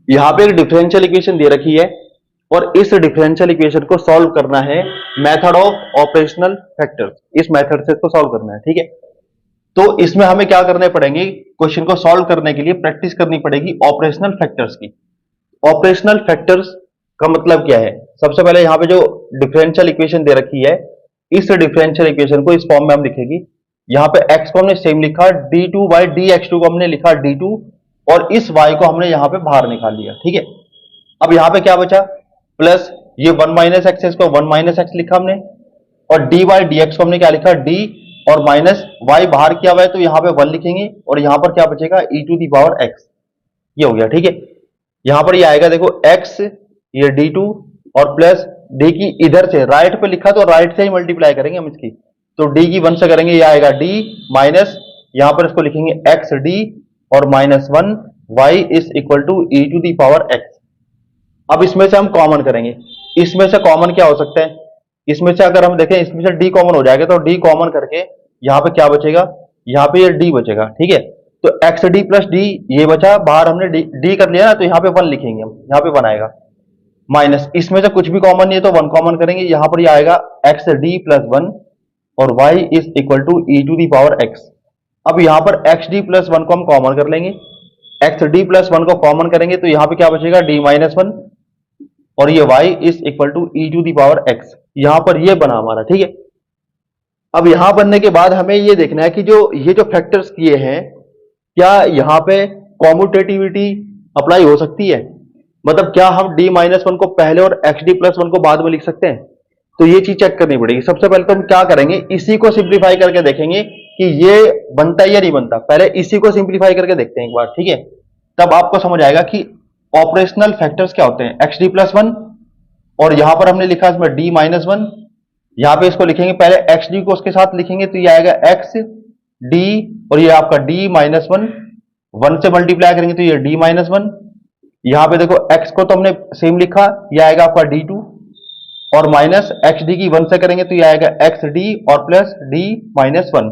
यहाँ पे एक डिफरेंशियल इक्वेशन दे रखी है और इस डिफरेंशियल इक्वेशन को सॉल्व करना है मेथड ऑफ ऑपरेशनल फैक्टर्स, इस मेथड से इसको सॉल्व करना है। ठीक है, तो इसमें हमें क्या करने पड़ेंगे, क्वेश्चन को सॉल्व करने के लिए प्रैक्टिस करनी पड़ेगी ऑपरेशनल फैक्टर्स की। ऑपरेशनल फैक्टर्स का मतलब क्या है, सबसे पहले यहाँ पे जो डिफरेंशियल इक्वेशन दे रखी है, इस डिफरेंशियल इक्वेशन को इस फॉर्म में हम लिखेंगे। यहाँ पे x को हमने सेम लिखा, d2 बाई dx2 को हमने लिखा d2, और इस y को हमने यहाँ पे बाहर निकाल लिया। ठीक है, अब यहाँ पे क्या बचा, प्लस ये 1 माइनस एक्स, इसको 1 माइनस एक्स लिखा हमने, और डी बाई डी एक्स को हमने क्या लिखा, डी, और माइनस वाई बाहर किया हुआ है तो यहाँ पे 1 लिखेंगे, और यहाँ पर क्या बचेगा, ई टू दी पावर एक्स, ये हो गया। ठीक है, यहाँ पर ये आएगा देखो x, ये d2, और प्लस d की इधर से राइट पे लिखा तो राइट से ही मल्टीप्लाई करेंगे हम इसकी, तो d की 1 से करेंगे, ये आएगा d, माइनस यहाँ पर इसको लिखेंगे x d, और minus 1 y is equal to e to the power x। अब इसमें से हम कॉमन करेंगे, इसमें से कॉमन क्या हो सकता है, इसमें से अगर हम देखें इसमें से d कॉमन हो जाएगा, तो d कॉमन करके यहाँ पे क्या बचेगा, यहाँ पे ये d बचेगा। ठीक है, तो एक्स डी प्लस डी ये बचा, बाहर हमने डी कर लिया ना, तो यहाँ पे 1 लिखेंगे हम, यहाँ पे 1 आएगा, माइनस इसमें से कुछ भी कॉमन नहीं है तो 1 कॉमन करेंगे, यहाँ पर ये आएगा एक्स डी प्लस 1, और y is equal to e to the power x. अब यहाँ पर एक्स डी प्लस 1 को हम कॉमन कर लेंगे, एक्स डी प्लस 1 को कॉमन करेंगे तो यहाँ पे क्या बचेगा, डी माइनस 1, और ये y is equal to e to the power x. यहाँ पर ये बना हमारा। ठीक है, अब यहां बनने के बाद हमें ये देखना है कि जो ये जो फैक्टर्स किए हैं, क्या यहाँ पे कॉम्यूटेटिविटी अप्लाई हो सकती है, मतलब क्या हम d माइनस 1 को पहले और x d प्लस 1 को बाद में लिख सकते हैं, तो ये चीज चेक करनी पड़ेगी। सबसे पहले तो हम क्या करेंगे, इसी को सिंप्लीफाई करके देखेंगे कि ये बनता है या नहीं बनता, पहले इसी को सिंप्लीफाई करके देखते हैं एक बार। ठीक है, तब आपको समझ आएगा कि ऑपरेशनल फैक्टर्स क्या होते हैं, एक्स डी प्लस 1, और यहां पर हमने लिखा इसमें d माइनस 1, यहां पे इसको लिखेंगे पहले एक्स डी को उसके साथ लिखेंगे तो ये आएगा एक्स डी, और ये आपका डी माइनस 1, 1 से मल्टीप्लाई करेंगे तो ये डी माइनस 1, यहां पे देखो एक्स को तो हमने सेम लिखा, ये आएगा आपका डी टू, और माइनस एक्स डी की 1 से करेंगे तो ये आएगा एक्स डी और प्लस डी माइनस 1।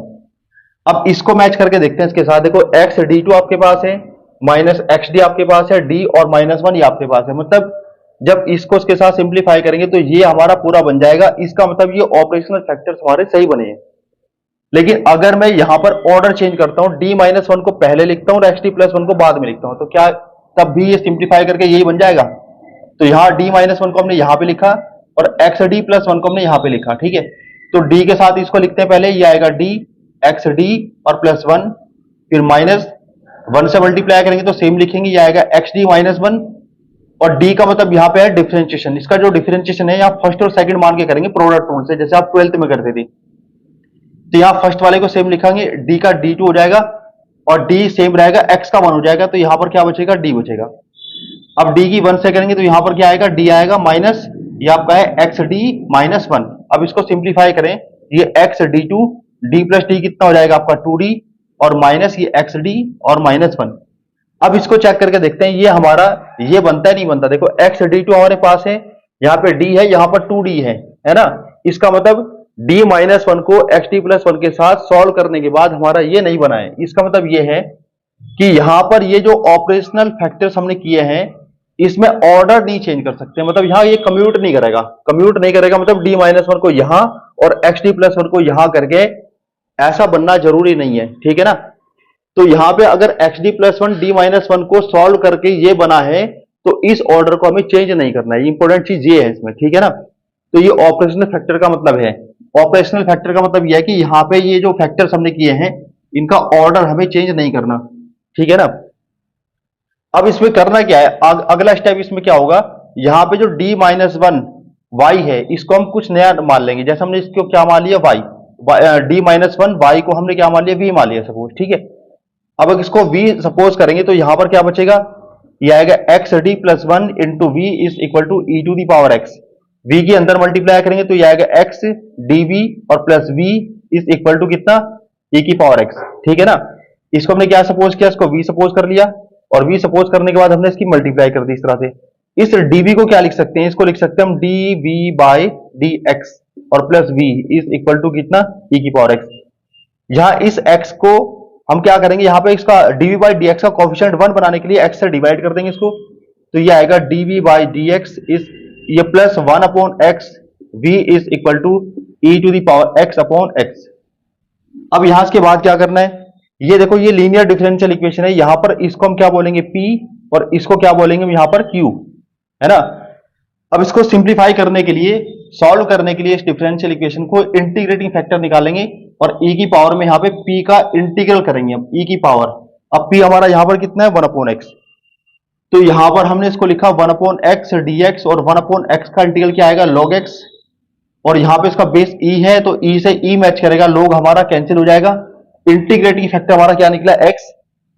अब इसको मैच करके देखते हैं इसके साथ, देखो एक्स डी टू आपके पास है, माइनस एक्स डी आपके पास है, डी और माइनस 1 ये आपके पास है, मतलब जब इसको इसके साथ सिंप्लीफाई करेंगे तो ये हमारा पूरा बन जाएगा। इसका मतलब ये ऑपरेशनल फैक्टर्स हमारे सही बने हैं। लेकिन अगर मैं यहां पर ऑर्डर चेंज करता हूं, डी माइनस 1 को पहले लिखता हूं और एक्स डी प्लस 1 को बाद में लिखता हूं, तो क्या तब भी ये सिंप्लीफाई करके यही बन जाएगा। तो यहाँ डी माइनस 1 को हमने यहां पे लिखा और एक्स डी प्लस 1 को हमने यहां पे लिखा। ठीक है, तो डी के साथ इसको लिखते हैं, पहले ये आएगा डी एक्स डी और प्लस 1, फिर माइनस 1 से मल्टीप्लाई करेंगे तो सेम लिखेंगे, ये आएगा एक्स डी माइनस 1, और डी का मतलब यहाँ पे है डिफरेंशिएशन। इसका जो डिफरेंशिएशन है यहाँ फर्स्ट और सेकंड मान के करेंगे प्रोडक्ट रूल से, जैसे आप 12th में करते थे। तो यहाँ फर्स्ट वाले को सेम लिखेंगे, डी का d2 हो जाएगा और d सेम रहेगा, x का 1 हो जाएगा, तो यहाँ पर क्या बचेगा, d बचेगा। अब d की 1 से करेंगे तो यहाँ पर क्या आएगा, d आएगा माइनस, ये आपका है एक्स डी माइनस 1। अब इसको सिंप्लीफाई करें, ये x d two, d plus d कितना हो जाएगा आपका 2d, और माइनस ये एक्स डी और माइनस 1। अब इसको चेक करके देखते हैं ये हमारा ये बनता है नहीं बनता। देखो एक्स डी टू हमारे पास है, यहाँ पे d है, यहाँ पर 2d है ना, इसका मतलब d माइनस 1 को एक्स डी प्लस 1 के साथ सॉल्व करने के बाद हमारा ये नहीं बना है। इसका मतलब ये है कि यहां पर ये जो ऑपरेशनल फैक्टर्स हमने किए हैं इसमें ऑर्डर नहीं चेंज कर सकते, मतलब यहां ये कम्यूट नहीं करेगा, कम्यूट नहीं करेगा मतलब d माइनस 1 को यहां और एक्स डी प्लस 1 को यहां करके ऐसा बनना जरूरी नहीं है। ठीक है ना, तो यहां पे अगर x d plus 1 D minus 1 को सॉल्व करके ये बना है तो इस ऑर्डर को हमें चेंज नहीं करना है, इंपॉर्टेंट चीज ये है इसमें। ठीक है ना, तो ये ऑपरेशनल फैक्टर का मतलब है। ऑपरेशनल फैक्टर का मतलब ये है कि यहाँ पे ये जो फैक्टर्स हमने किए हैं इनका ऑर्डर हमें चेंज नहीं करना। ठीक है ना, अब इसमें करना क्या है, अगला स्टेप इसमें क्या होगा, यहाँ पे जो d माइनस 1 वाई है इसको हम कुछ नया मान लेंगे, जैसे हमने इसको क्या मान लिया वाई, d माइनस 1 वाई को हमने क्या मान लिया, v मान लिया सपोज। ठीक है, अब अगर इसको v सपोज करेंगे तो यहाँ पर क्या बचेगा, ये आएगा x d plus 1 into v is equal to e to the power x. v के अंदर मल्टीप्लाई करेंगे तो ये आएगा x dv और plus v is equal to कितना, e की पावर x। ठीक है ना, इसको हमने क्या सपोज किया, इसको v सपोज कर लिया, और v सपोज करने के बाद हमने इसकी मल्टीप्लाई कर दी इस तरह से। इस dv को क्या लिख सकते हैं, इसको लिख सकते हैं हम dv बाई dx और plus v is equal to कितना, e की पावर x। यहाँ इस x को हम क्या करेंगे, यहाँ पे इसका dv बाई dx का कोफिशिएंट 1 बनाने के लिए x से डिवाइड कर देंगे इसको, तो ये आएगा dv बाई dx इस ये plus 1 upon x v is equal to e to the power x upon x। अब यहां के बाद क्या करना है, ये देखो ये लीनियर डिफरेंशियल इक्वेशन है, यहां पर इसको हम क्या बोलेंगे p और इसको क्या बोलेंगे यहां पर q, है ना। अब इसको सिंप्लीफाई करने के लिए, सॉल्व करने के लिए इस डिफरेंशियल इक्वेशन को इंटीग्रेटिंग फैक्टर निकालेंगे और e की पावर में यहां पे p का इंटीग्रल करेंगे हम e की पावर। अब p हमारा यहां पर कितना है 1 अपॉन x, तो यहां पर हमने इसको लिखा 1 अपॉन x dx और 1 अपॉन x का इंटीग्रल क्या आएगा log x, और यहां पे इसका बेस e है तो e से e मैच करेगा, log हमारा कैंसिल हो जाएगा, इंटीग्रेटिंग फैक्टर हमारा क्या निकला x।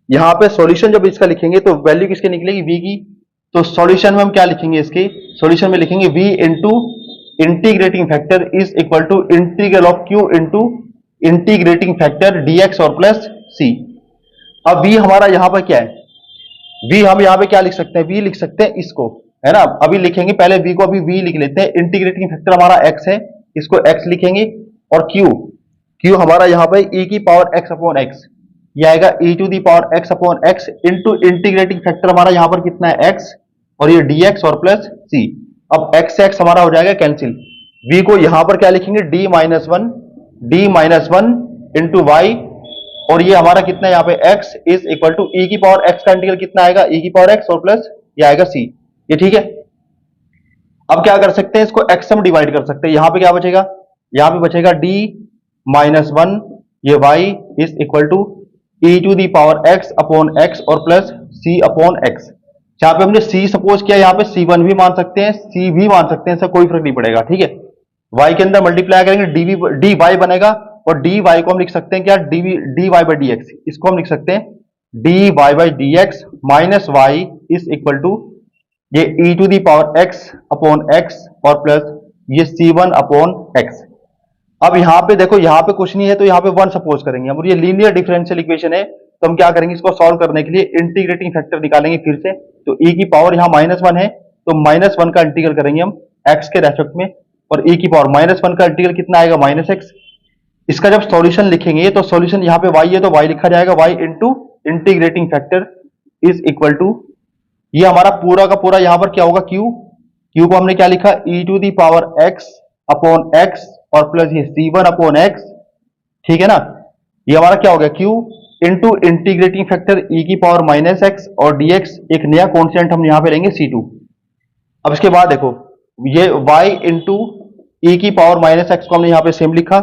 यहां पे सॉल्यूशन जब इसका लिखेंगे तो वैल्यू किसके निकलेगी v की, तो सॉल्यूशन में हम क्या लिखेंगे, इसके सॉल्यूशन में लिखेंगे v into integrating factor is equal to integral of q into integrating factor dx और प्लस c। अब v हमारा यहां पर क्या है, v हम यहां पे क्या लिख सकते हैं, v लिख सकते हैं इसको, है ना। अभी लिखेंगे पहले v को, अभी v लिख लेते हैं। इंटीग्रेटिंग फैक्टर हमारा x है, इसको x लिखेंगे, और q हमारा यहां पे e की पावर x अपॉन x, ये आएगा e to the power x upon x into integrating factor हमारा यहां पर कितना है x, और ये dx और प्लस c। अब x से x हमारा हो जाएगा कैंसिल, v को यहां पर क्या लिखेंगे d minus one into y, और ये हमारा कितना है यहाँ पे x is equal to e की पावर x का इंटीग्रल कितना आएगा e की पावर x और प्लस ये आएगा c, ये ठीक है। अब क्या कर सकते हैं, इसको x से हम डिवाइड कर सकते हैं, यहां पे क्या बचेगा, यहां पे बचेगा d माइनस वन ये y is equal to e to the power x upon x और प्लस c अपॉन x। जहां पे हमने c सपोज किया, यहाँ पे c1 भी मान सकते हैं c भी मान सकते हैं, इससे कोई फर्क नहीं पड़ेगा, ठीक है। y के अंदर मल्टीप्लाई करेंगे dy बनेगा, और dy को हम लिख सकते हैं क्या, dy बाई dx, इसको हम लिख सकते हैं dy by dx minus y is equal to ये e to the power x upon x और प्लस ये c1 अपॉन x। अब यहाँ पे देखो, यहाँ पे कुछ नहीं है तो यहाँ पे 1 सपोज करेंगे हम, और ये लीनियर डिफरेंशियल इक्वेशन है, तो हम क्या करेंगे, इसको सॉल्व करने के लिए इंटीग्रेटिंग फैक्टर निकालेंगे फिर से। तो e की पावर यहाँ -1 है, तो -1 का इंटीग्रल करेंगे हम x के रेस्पेक्ट में, और e की पावर -1 का इंटीग्रल कितना आएगा -x। इसका जब सॉल्यूशन लिखेंगे तो सॉल्यूशन यहाँ पे y है तो y लिखा जाएगा y into integrating factor is equal to ये हमारा पूरा का पूरा यहाँ पर क्या होगा q को हमने क्या लिखा e to the power x upon x और प्लस ये c1 अपॉन x, ठीक है ना। ये हमारा क्या हो गया q into integrating factor e की पावर -x और dx, एक नया कॉन्स्टेंट हम यहाँ पे लेंगे c2। अब इसके बाद देखो ये y इंटू e की पावर -x को हमने यहाँ पे सेम लिखा,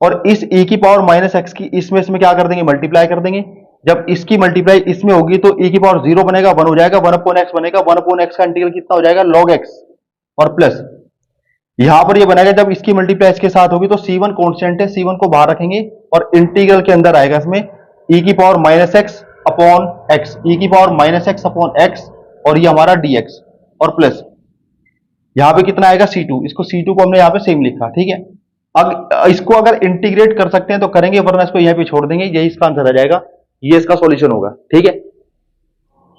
और इस e की पावर -x की इसमें क्या कर देंगे, मल्टीप्लाई कर देंगे। जब इसकी मल्टीप्लाई इसमें होगी तो e की पावर 0 बनेगा, 1 हो जाएगा, 1 अपॉन x बनेगा, 1 अपॉन x का इंटीग्रल कितना हो जाएगा log x, और प्लस यहां पर ये बनेगा जब इसकी मल्टीप्लाई इसके साथ होगी तो c1 कांस्टेंट है, c1 को बाहर रखेंगे, और इंटीग्रल के अंदर आएगा इसमें e की power -x upon x, e की पावर -x अपॉन x, और ये हमारा dx, और प्लस यहां पे कितना आएगा c2, इसको c2 को हमने यहां पे सेम लिखा, ठीक है। अब इसको अगर इंटीग्रेट कर सकते हैं तो करेंगे, वरना इसको यहीं पे छोड़ देंगे, यही इसका आंसर आ जाएगा, ये इसका सॉल्यूशन होगा, ठीक है।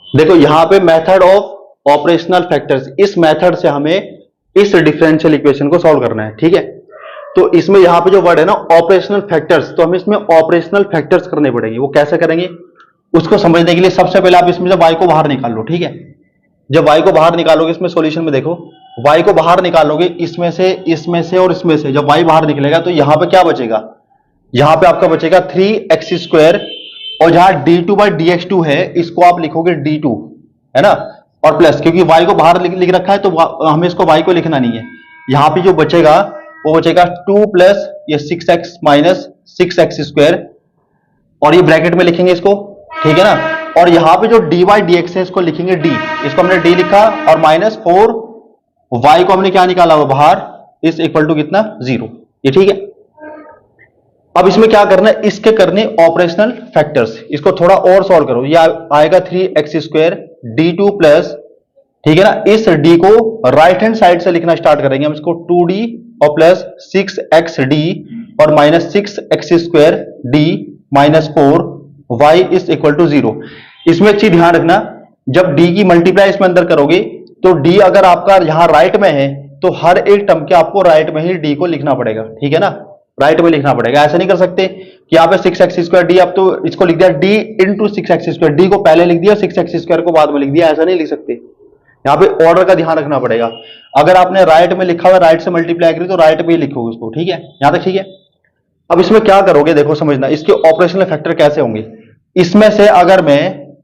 देखो यहां पे मेथड ऑफ ऑपरेशनल फैक्टर्स, इस मेथड से हमें इस डिफरेंशियल इक्वेशन को सॉल्व करना है, ठीक है। तो इसमें यहां पे जो वर्ड है ना ऑपरेशनल फैक्टर्स, तो हमें इसमें ऑपरेशनल फैक्टर्स करने पड़ेंगे। वो कैसे करेंगे उसको समझने के लिए सबसे पहले आप इसमें से y को बाहर निकाल लो, ठीक है। जब y को बाहर निकालोगे इसमें सॉल्यूशन में देखो y को बाहर निकालोगे इसमें से और इसमें से, जब y बाहर निकलेगा तो यहां पे क्या बचेगा, यहां पे आपका बचेगा 3x², और जहां d2 बाई dx2 है इसको आप लिखोगे d2, है ना, और प्लस क्योंकि y को बाहर लिख रखा है तो हमें इसको y को लिखना नहीं है। यहां पे जो बचेगा वो बचेगा 2 प्लस ये 6x माइनस 6x², और ये ब्रैकेट में लिखेंगे इसको, ठीक है ना। और यहां पे जो dy dx है इसको लिखेंगे d, इसको हमने d लिखा, और -4 y को हमने क्या निकाला हुआ बाहर, इस इक्वल टू कितना 0, ये ठीक है। अब इसमें क्या करना है, इसके करने ऑपरेशनल फैक्टर्स, इसको थोड़ा और सॉल्व करो, ये आएगा 3x² d2 प्लस, ठीक है ना। इस d को राइट हैंड साइड से लिखना स्टार्ट करेंगे हम, इसको 2d और प्लस 6xd और -6x² d -4 y is equal to 0। इसमें एक चीज ध्यान रखना, जब d की मल्टीप्लाई इसमें अंदर करोगे तो d अगर आपका यहां राइट में है तो हर एक टर्म के आपको राइट में ही d को लिखना पड़ेगा, ठीक है ना। राइट में लिखना पड़ेगा। ऐसा नहीं कर सकते कि यहाँ पे 6x², डी, अब तो इसको लिख दिया d इंटू 6x², डी को पहले लिख दिया, 6x² को बाद में लिख दिया, ऐसा नहीं लिख सकते। यहाँ पे ऑर्डर का ध्यान रखना पड़ेगा। अगर आपने राइट में लिखा हुआ, राइट से मल्टीप्लाई करी तो राइट पे ही लिखोगे उसको, ठीक है, यहां तक ठीक है। अब इसमें क्या करोगे, देखो समझना, इसके ऑपरेशनल फैक्टर कैसे होंगे। इसमें से अगर मैं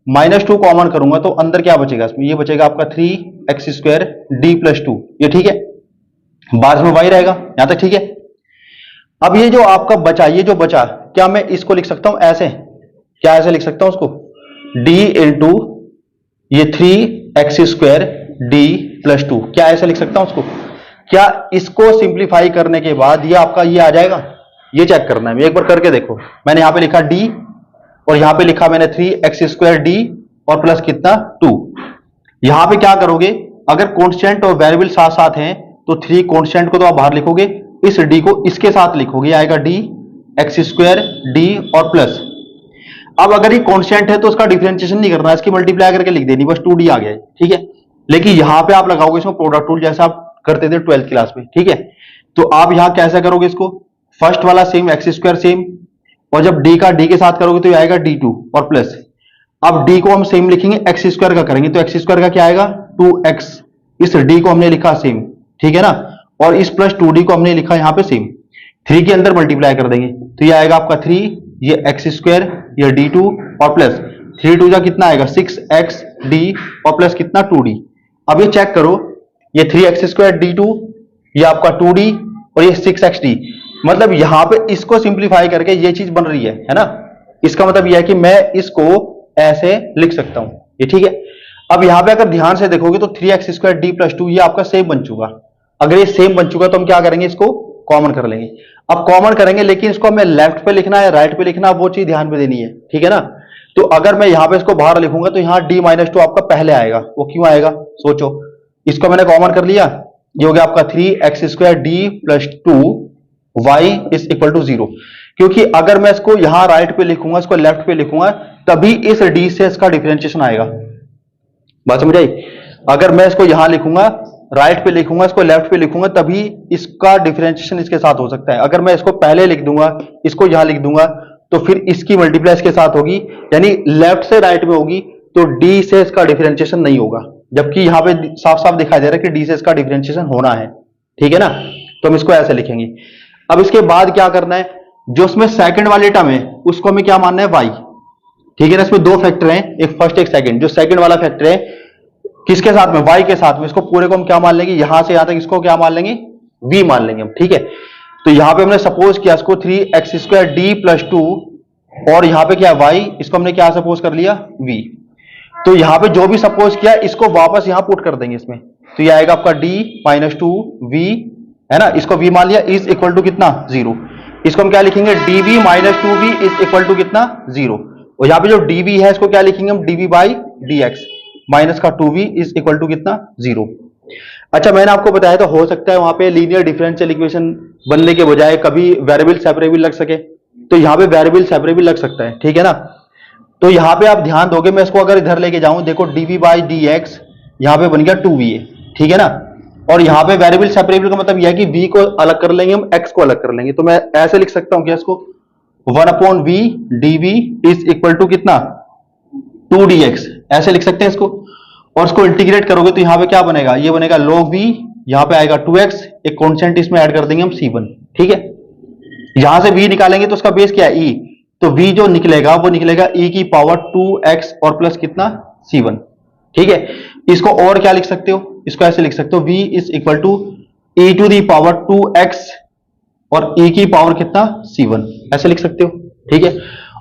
-2 कॉमन करूंगा तो अंदर क्या बचेगा, इसमें ये बचेगा आपका 3x² d + 2, ये ठीक है, बाद में y रहेगा, यहां तक ठीक है। अब ये जो आपका बचा, ये जो बचा, क्या मैं इसको लिख सकता हूं ऐसे, क्या ऐसे लिख सकता हूं उसको, d इंटू ये 3x² d + 2, क्या ऐसे लिख सकता हूं उसको। क्या इसको सिंप्लीफाई करने के बाद ये आपका ये आ जाएगा, ये चेक करना है, एक बार करके देखो। मैंने यहां पे लिखा d और यहां पे लिखा मैंने 3x² d और प्लस कितना 2। यहां पे क्या करोगे, अगर कांस्टेंट और वेरिएबल साथ साथ हैं तो 3 कांस्टेंट को तो आप बाहर लिखोगे, इस d को इसके साथ लिखोगे, आएगा dx² d और प्लस। अब अगर ये कांस्टेंट है तो उसका डिफरेंशिएशन नहीं करना, इसकी मल्टीप्लाई करके लिख देनी, बस 2d आ गया, ठीक है। लेकिन यहां पे आप लगाओगे इसमें प्रोडक्ट रूल, जैसा आप करते थे 12th क्लास में, ठीक है। तो आप यहां कैसे करोगे इसको, फर्स्ट वाला सेम, x² सेम, और जब d का d के साथ करोगे तो ये आएगा d2 और प्लस। अब d को हम सेम लिखेंगे, x² का करेंगे तो x² का क्या आएगा 2x, इस d को हमने लिखा सेम, ठीक है ना, और इस प्लस 2d को हमने लिखा यहां पे सेम, 3 के अंदर मल्टीप्लाई कर देंगे तो ये आएगा आपका 3, ये x², ये d2 और प्लस 3 2 जा कितना आएगा 6x d और प्लस कितना 2d। अब ये चेक करो, ये 3x² d2, ये आपका 2d और ये 6xd, मतलब यहां पे इसको सिंप्लीफाई करके ये चीज बन रही है ना। इसका मतलब यह है कि मैं इसको ऐसे लिख सकता हूं, ये ठीक है। अब यहां पे अगर ध्यान से देखोगे तो 3x² d + 2 ये आपका सेम बन चुका। अगर ये सेम बन चुका तो हम क्या करेंगे, इसको कॉमन कर लेंगे। अब कॉमन करेंगे, लेकिन इसको हमें लेफ्ट पे लिखना है, राइट पे लिखना है, वो चीज ध्यान में देनी है, ठीक है ना। तो अगर मैं यहां पे इसको बाहर लिखूंगा तो यहां d - 2 आपका पहले आएगा, वो क्यों आएगा सोचो। इसको मैंने कॉमन कर लिया, ये हो गया आपका 3x² d + 2 y = 0, क्योंकि अगर मैं इसको यहां राइट पे लिखूंगा, इसको लेफ्ट पे लिखूंगा, तभी इस d से इसका डिफरेंशिएशन आएगा। बात समझ आई। अगर मैं इसको यहां लिखूंगा, राइट पे लिखूंगा, इसको लेफ्ट पे लिखूंगा, तभी इसका डिफरेंशिएशन इसके साथ हो सकता है। अगर मैं इसको पहले लिख दूंगा, इसको यहां लिख दूंगा, तो फिर इसकी मल्टीप्लाई इसके साथ होगी, यानी लेफ्ट से राइट में होगी, तो d से इसका डिफरेंशिएशन नहीं होगा। जबकि यहां पे साफ साफ दिखाई दे रहा है कि d से इसका डिफरेंशिएशन होना है, ठीक है ना। तो हम इसको ऐसे लिखेंगे। अब इसके बाद क्या करना है, जो उसमें सेकंड वाली टर्म है उसको हमें क्या मानना है y, ठीक है ना। इसमें 2 फैक्टर हैं, एक फर्स्ट एक सेकंड। जो सेकंड वाला फैक्टर है किसके साथ में, y के साथ में, इसको पूरे को हम क्या मान लेंगे, यहां से यहां तक इसको क्या मान लेंगे, v मान लेंगे हम, ठीक है। तो यहां पे हमने सपोज किया इसको 3x² d + 2 और यहां पे क्या y, इसको हमने क्या सपोज कर लिया v। तो यहां पे जो भी सपोज किया इसको वापस यहां पुट कर देंगे इसमें, तो ये आएगा आपका d - 2 v, है ना। इसको v मान लिया, इज इक्वल टू कितना 0। इसको हम क्या लिखेंगे, dv - 2v is equal to कितना 0। और यहां पे जो dv है इसको क्या लिखेंगे हम, dv/dx माइनस का 2v इज इक्वल टू कितना 0। अच्छा, मैंने आपको बताया था हो सकता है वहां पे लीनियर डिफरेंशियल इक्वेशन बनने के बजाय कभी वेरिएबल सेपरेबल लग सके, तो यहां पे वेरिएबल सेपरेबल लग सकता है, ठीक है ना। तो यहां पे आप ध्यान दोगे, मैं इसको अगर इधर लेके जाऊं, देखो dv/dx यहां पे बन गया 2v, ठीक है ना। और यहां पे वेरिएबल सेपरेबल का मतलब यह है कि v को अलग कर लेंगे हम, x को अलग कर लेंगे। तो मैं ऐसे लिख सकता हूं क्या इसको, 1/v dv is equal to कितना 2dx, ऐसे लिख सकते हैं इसको। और इसको इंटीग्रेट करोगे तो यहां पे क्या बनेगा, ये बनेगा log v, यहां पे आएगा 2x, एक कांस्टेंट इसमें ऐड कर देंगे हम c1, ठीक है। यहां से v निकालेंगे तो उसका बेस क्या है e, तो v जो निकलेगा वो निकलेगा e⁻² 2x और प्लस कितना c1, ठीक है। इसको और क्या लिख सकते हो, इसको ऐसे लिख सकते हो v is equal to e⁻²2x और e की पावर कितना c1, ऐसे लिख सकते हो, ठीक है।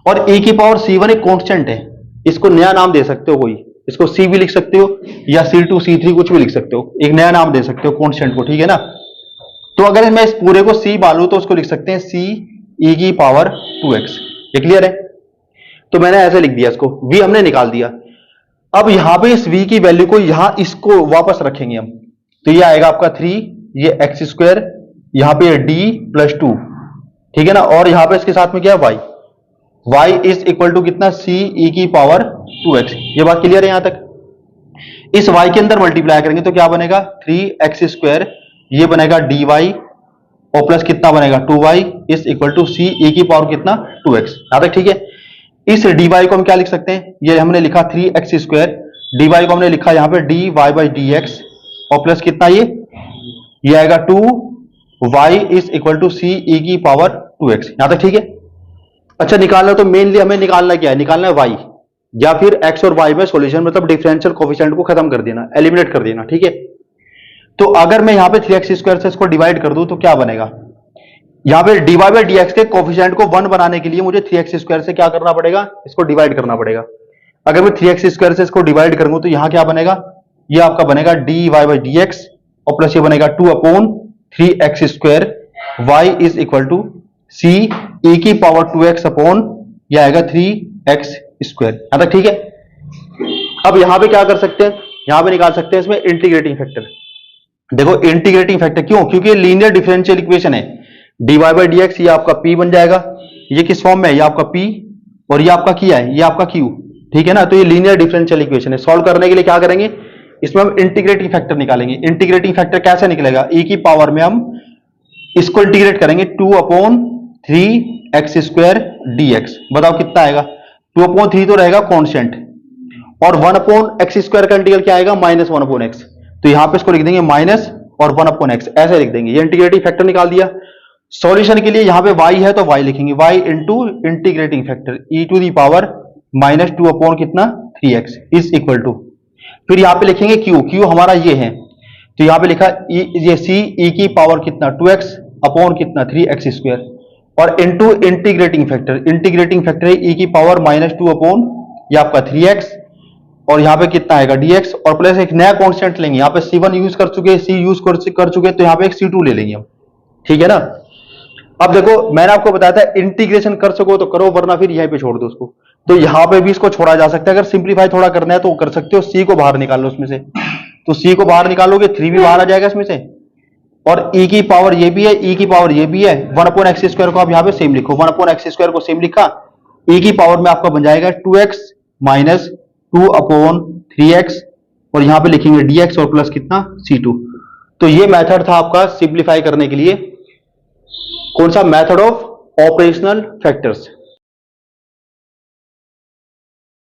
और e की पावर c1 एक कांस्टेंट है, इसको नया नाम दे सकते हो कोई, इसको c भी लिख सकते हो या c2 c3 कुछ भी लिख सकते हो, एक नया नाम दे सकते हो कांस्टेंट को, ठीक है ना। तो अगर मैं इस पूरे को c मान लूं तो उसको लिख सकते हैं c e⁻²x, ये क्लियर है। तो मैंने ऐसे लिख दिया, इसको v हमने निकाल दिया। अब यहां पे इस v की वैल्यू को यहां इसको वापस रखेंगे हम, तो ये आएगा आपका 3, ये x², यहां पे d + 2, ठीक है ना। और यहां पे इसके साथ में क्या है y इज इक्वल टू कितना c e⁻²x, ये बात क्लियर है यहां तक। इस y के अंदर मल्टीप्लाई करेंगे तो क्या बनेगा 3x², ये बनेगा dy और प्लस कितना बनेगा 2y इज इक्वल टू सी ई की पावर कितना 2x। यहां तक ठीक है। इस dy को हम क्या लिख सकते हैं, ये हमने लिखा 3x स्क्वायर, dy को हमने लिखा यहां पे dy बाई dx और प्लस कितना ये आएगा 2y इज इक्वल टू सी ई की पावर 2x। यहां तक ठीक है। अच्छा निकालना तो मेनली हमें निकालना क्या है, निकालना है y या फिर x और y में सॉल्यूशन मतलब डिफरेंशियल कोफिशिएंट को खत्म कर देना, एलिमिनेट कर देना, ठीक है। तो अगर मैं यहां पे 3x स्क्वायर से इसको डिवाइड कर दूं तो क्या बनेगा, यहां पे dy बाई dx के कोफिशिएंट को 1 बनाने के लिए मुझे 3x स्क्वायर से क्या करना पड़ेगा, इसको डिवाइड करना पड़ेगा। अगर मैं 3x स्क्वायर से इसको डिवाइड करूंगा तो यहां क्या बनेगा, ये आपका बनेगा dy बाई dx और प्लस ये बनेगा 2 upon 3x square y is equal to c e की पावर 2x अपॉन यह आएगा 3x स्क्वायर। यहां तक ठीक है। अब यहां पे क्या कर सकते हैं, यहां पे निकाल सकते हैं इसमें इंटीग्रेटिंग फैक्टर। देखो इंटीग्रेटिंग फैक्टर क्यों, क्योंकि लीनियर डिफरेंशियल इक्वेशन है, dy बाई dx ये आपका p बन जाएगा, ये किस फॉर्म में है, ये आपका p और ये आपका क्या है, ये आपका q, ठीक है ना। तो ये लीनियर डिफरेंशियल इक्वेशन है। सॉल्व करने के लिए क्या करेंगे, इसमें हम इंटीग्रेटिंग फैक्टर निकालेंगे। इंटीग्रेटिंग फैक्टर कैसे निकलेगा, e की पावर में हम इसको इंटीग्रेट करेंगे 2 अपॉन 3x स्क्वायर dx। बताओ कितना आएगा, 2 अपॉन 3 तो रहेगा कांस्टेंट और 1 अपॉन x स्क्वायर का इंटीग्रल क्या आएगा माइनस 1 अपॉन x। तो यहां पे इसको लिख देंगे माइनस और 1 अपॉन x, ऐसे लिख देंगे। ये इंटीग्रेटिंग फैक्टर निकाल दिया। सॉल्यूशन के लिए यहां पे y है तो y लिखेंगे, y into integrating factor e to the power minus 2 upon कितना 3x इज इक्वल टू, फिर यहां पे लिखेंगे q हमारा ये है, तो यहां पे लिखा ये c e की पावर कितना 2x अपॉन कितना 3x स्क्वायर और इनटू इंटीग्रेटिंग फैक्टर है e की पावर माइनस 2 अपॉन ये आपका 3x और यहां पे कितना आएगा dx और प्लस एक नया कांस्टेंट लेंगे। यहां पे c1 यूज कर चुके, c यूज कर चुके, तो यहां पे एक c2 ले लेंगे हम, ठीक है ना। अब देखो मैंने आपको बताया था इंटीग्रेशन कर सको तो करो वरना फिर यहीं पे छोड़ दो उसको। तो यहां पे भी इसको छोड़ा जा सकता है, अगर सिंप्लीफाई थोड़ा करना है तो कर सकते हो। c को बाहर निकाल लो उसमें से, तो c को बाहर निकालोगे 3 भी बाहर आ जाएगा इसमें से और e की पावर ये भी है, e की पावर ये भी है। 1 अपॉन x स्क्वायर को आप यहां पे सेम लिखो, 1 अपॉन x स्क्वायर को सेम लिखा, e की पावर में आपका बन जाएगा 2x माइनस 2 अपॉन 3x और यहां पे लिखेंगे dx और प्लस कितना c2। तो ये मेथड था आपका सिंप्लीफाई करने के लिए, कौन सा, मेथड ऑफ ऑपरेशनल फैक्टर्स।